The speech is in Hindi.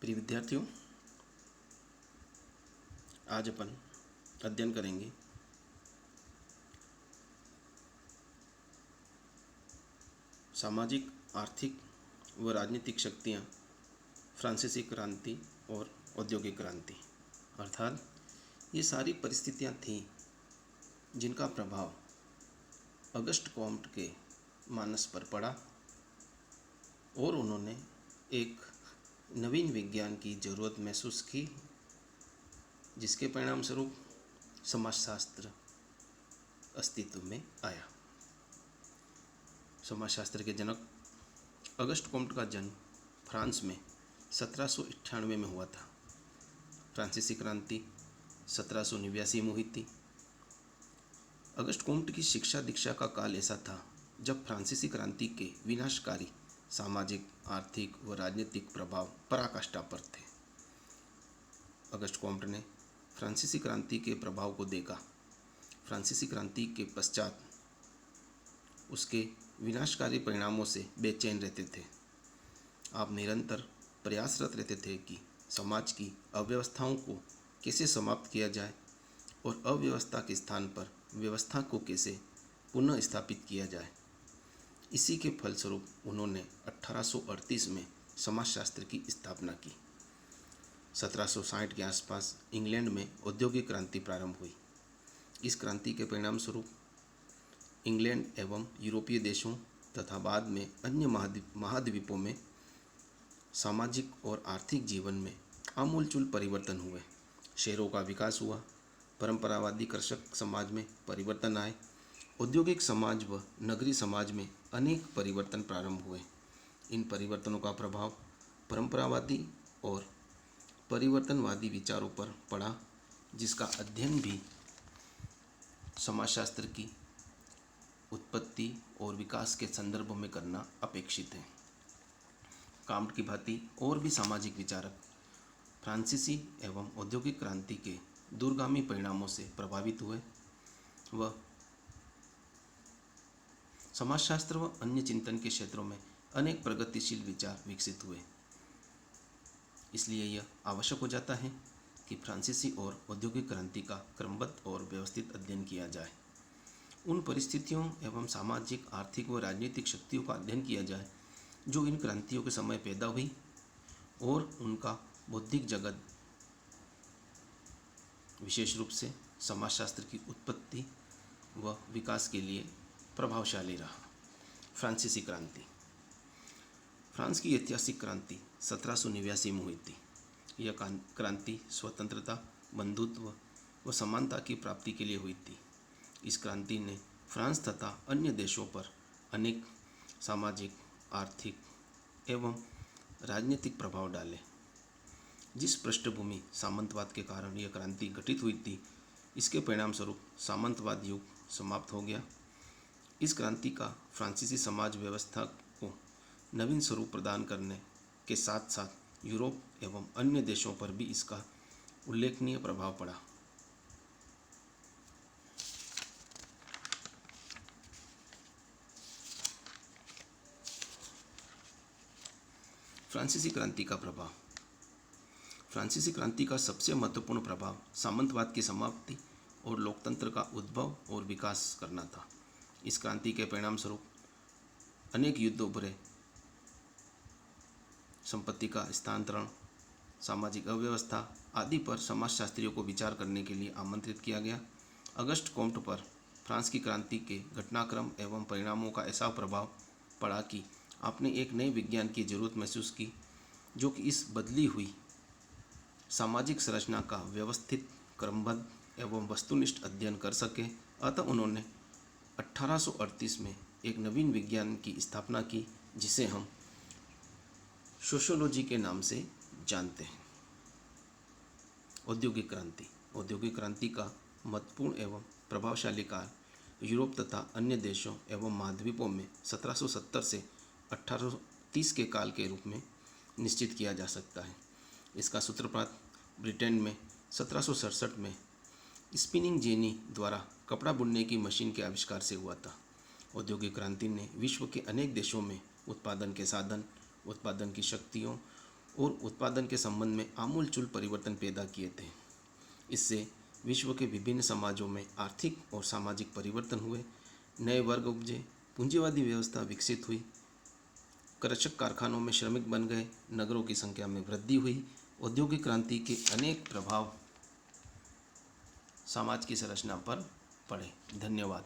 प्रिय विद्यार्थियों, आज अपन अध्ययन करेंगे सामाजिक, आर्थिक व राजनीतिक शक्तियाँ, फ्रांसीसी क्रांति और औद्योगिक क्रांति। अर्थात ये सारी परिस्थितियाँ थीं जिनका प्रभाव अगस्ट कॉम्ट के मानस पर पड़ा और उन्होंने एक नवीन विज्ञान की ज़रूरत महसूस की, जिसके परिणाम स्वरूप समाजशास्त्र अस्तित्व में आया। समाजशास्त्र के जनक अगस्ट कॉम्ट का जन्म फ्रांस में 1798 में हुआ था। फ्रांसीसी क्रांति 1789 में हुई थी। अगस्ट कॉम्ट की शिक्षा दीक्षा का काल ऐसा था जब फ्रांसीसी क्रांति के विनाशकारी सामाजिक, आर्थिक व राजनीतिक प्रभाव पराकाष्ठा पर थे। अगस्ट कॉम्ट ने फ्रांसीसी क्रांति के प्रभाव को देखा। फ्रांसीसी क्रांति के पश्चात उसके विनाशकारी परिणामों से बेचैन रहते थे। आप निरंतर प्रयासरत रहते थे कि समाज की अव्यवस्थाओं को कैसे समाप्त किया जाए और अव्यवस्था के स्थान पर व्यवस्था को कैसे पुनः स्थापित किया जाए। इसी के फलस्वरूप उन्होंने 1838 में समाजशास्त्र की स्थापना की। 1760 के आसपास इंग्लैंड में औद्योगिक क्रांति प्रारंभ हुई। इस क्रांति के परिणाम स्वरूप इंग्लैंड एवं यूरोपीय देशों तथा बाद में अन्य महाद्वीपों में सामाजिक और आर्थिक जीवन में आमूलचूल परिवर्तन हुए। शहरों का विकास हुआ, परंपरावादी कृषक समाज में परिवर्तन आए, औद्योगिक समाज व नगरीय समाज में अनेक परिवर्तन प्रारंभ हुए। इन परिवर्तनों का प्रभाव परंपरावादी और परिवर्तनवादी विचारों पर पड़ा, जिसका अध्ययन भी समाजशास्त्र की उत्पत्ति और विकास के संदर्भ में करना अपेक्षित है। कॉम्ट की भांति और भी सामाजिक विचारक फ्रांसीसी एवं औद्योगिक क्रांति के दूरगामी परिणामों से प्रभावित हुए व समाजशास्त्र व अन्य चिंतन के क्षेत्रों में अनेक प्रगतिशील विचार विकसित हुए। इसलिए यह आवश्यक हो जाता है कि फ्रांसीसी और औद्योगिक क्रांति का क्रमबद्ध और व्यवस्थित अध्ययन किया जाए। उन परिस्थितियों एवं सामाजिक, आर्थिक व राजनीतिक शक्तियों का अध्ययन किया जाए जो इन क्रांतियों के समय पैदा हुई और उनका बौद्धिक जगत विशेष रूप से समाजशास्त्र की उत्पत्ति व विकास के लिए प्रभावशाली रहा। फ्रांसीसी क्रांति। फ्रांस की ऐतिहासिक क्रांति 1789 में हुई थी। यह क्रांति स्वतंत्रता, बंधुत्व व समानता की प्राप्ति के लिए हुई थी। इस क्रांति ने फ्रांस तथा अन्य देशों पर अनेक सामाजिक, आर्थिक एवं राजनीतिक प्रभाव डाले। जिस पृष्ठभूमि सामंतवाद के कारण यह क्रांति घटित हुई थी, इसके परिणाम स्वरूप सामंतवाद युग समाप्त हो गया। इस क्रांति का फ्रांसीसी समाज व्यवस्था को नवीन स्वरूप प्रदान करने के साथ साथ यूरोप एवं अन्य देशों पर भी इसका उल्लेखनीय प्रभाव पड़ा। फ्रांसीसी क्रांति का प्रभाव। फ्रांसीसी क्रांति का सबसे महत्वपूर्ण प्रभाव सामंतवाद की समाप्ति और लोकतंत्र का उद्भव और विकास करना था। इस क्रांति के परिणाम स्वरूप अनेक युद्ध उभरे, संपत्ति का स्थानांतरण, सामाजिक अव्यवस्था आदि पर समाजशास्त्रियों को विचार करने के लिए आमंत्रित किया गया। अगस्ट कॉम्ट पर फ्रांस की क्रांति के घटनाक्रम एवं परिणामों का ऐसा प्रभाव पड़ा कि आपने एक नए विज्ञान की जरूरत महसूस की जो कि इस बदली हुई सामाजिक संरचना का व्यवस्थित, क्रमबद्ध एवं वस्तुनिष्ठ अध्ययन कर सके। अतः उन्होंने 1838 में एक नवीन विज्ञान की स्थापना की जिसे हम सोशियोलॉजी के नाम से जानते हैं। औद्योगिक क्रांति। औद्योगिक क्रांति का महत्वपूर्ण एवं प्रभावशाली काल यूरोप तथा अन्य देशों एवं महाद्वीपों में 1770 से 1830 के काल के रूप में निश्चित किया जा सकता है। इसका सूत्रपात ब्रिटेन में 1767 में स्पिनिंग जेनी द्वारा कपड़ा बुनने की मशीन के आविष्कार से हुआ था। औद्योगिक क्रांति ने विश्व के अनेक देशों में उत्पादन के साधन, उत्पादन की शक्तियों और उत्पादन के संबंध में आमूलचूल परिवर्तन पैदा किए थे। इससे विश्व के विभिन्न समाजों में आर्थिक और सामाजिक परिवर्तन हुए, नए वर्ग उपजे, पूंजीवादी व्यवस्था विकसित हुई, कृषक कारखानों में श्रमिक बन गए, नगरों की संख्या में वृद्धि हुई। औद्योगिक क्रांति के अनेक प्रभाव समाज की संरचना पर पड़े। धन्यवाद।